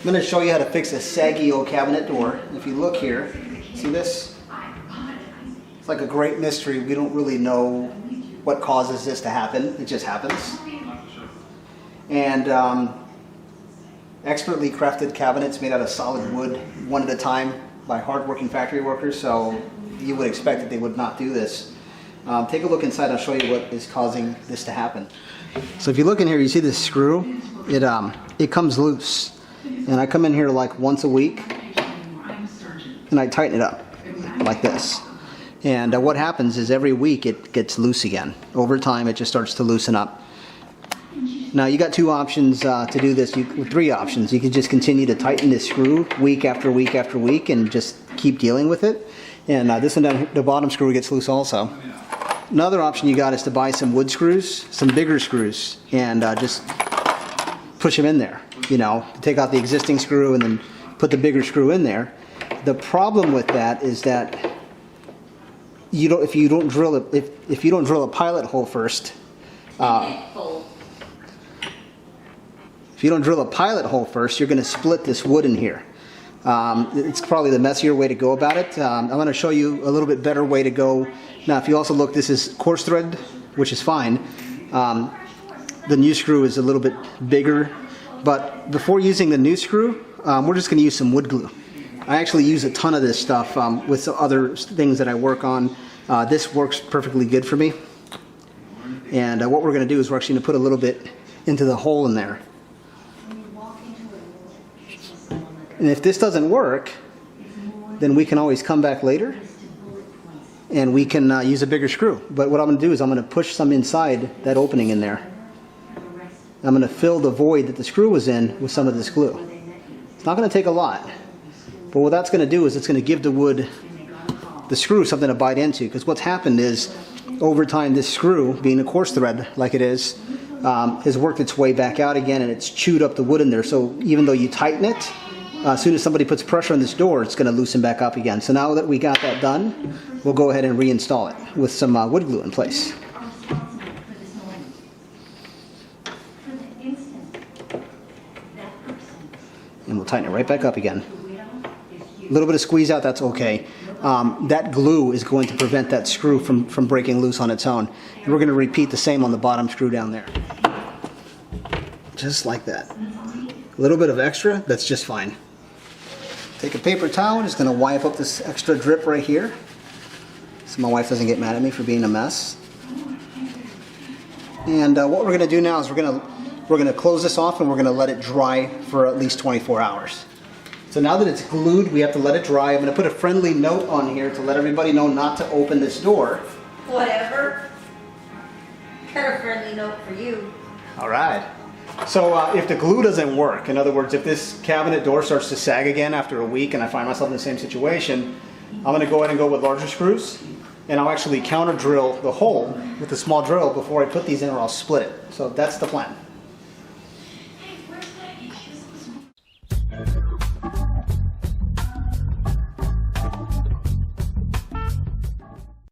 going to show you how to fix a Sagging cabinet door. If you look here, see this? It's like a great mystery. We don't really know what causes this to happen. It just happens. And expertly crafted cabinets made out of solid wood, one at a time, by hard-working factory workers. So you would expect that they would not do this. Take a look inside. I'll show you what is causing this to happen. So if you look in here, you see this screw. It comes loose, and I come in here like once a week, and I tighten it up like this. And what happens is every week it gets loose again. Over time, it just starts to loosen up. Now you got two options to do this. Three options. You can just continue to tighten this screw week after week after week, and just keep dealing with it. And this one down, the bottom screw gets loose also. Another option you got is to buy some wood screws, some bigger screws, and just push them in there. You know, take out the existing screw and then put the bigger screw in there. The problem with that is that if you don't drill a pilot hole first, if you don't drill a pilot hole first, you're going to split this wood in here. It's probably the messier way to go about it. I'm going to show you a little bit better way to go. Now, if you also look, this is coarse thread, which is fine. The new screw is a little bit bigger, but before using the new screw, we're just going to use some wood glue. I actually use a ton of this stuff with some other things that I work on. This works perfectly good for me. And what we're going to do is we're actually going to put a little bit into the hole in there. And if this doesn't work, then we can always come back later and we can use a bigger screw. But what I'm going to do is I'm going to push some inside that opening in there. I'm going to fill the void that the screw was in with some of this glue. It's not going to take a lot, but what that's going to do is it's going to give the screw something to bite into, because what's happened is over time this screw, being a coarse thread like it is, has worked its way back out again, and it's chewed up the wood in there. So even though you tighten it, as soon as somebody puts pressure on this door, it's going to loosen back up again. So now that we got that done, we'll go ahead and reinstall it with some wood glue in place. And we'll tighten it right back up again. A little bit of squeeze out, that's okay. That glue is going to prevent that screw from breaking loose on its own. And we're going to repeat the same on the bottom screw down there. Just like that. A little bit of extra, that's just fine. Take a paper towel, just going to wipe up this extra drip right here, so my wife doesn't get mad at me for being a mess. And what we're going to do now is we're going to close this off, and we're going to let it dry for at least 24 hours. So now that it's glued, we have to let it dry. I'm going to put a friendly note on here to let everybody know not to open this door. Whatever. Got a friendly note for you. All right. So if the glue doesn't work, in other words, if this cabinet door starts to sag again after a week and I find myself in the same situation, I'm going to go ahead and go with larger screws, and I'll actually counter drill the hole with a small drill before I put these in, or I'll split it. So that's the plan.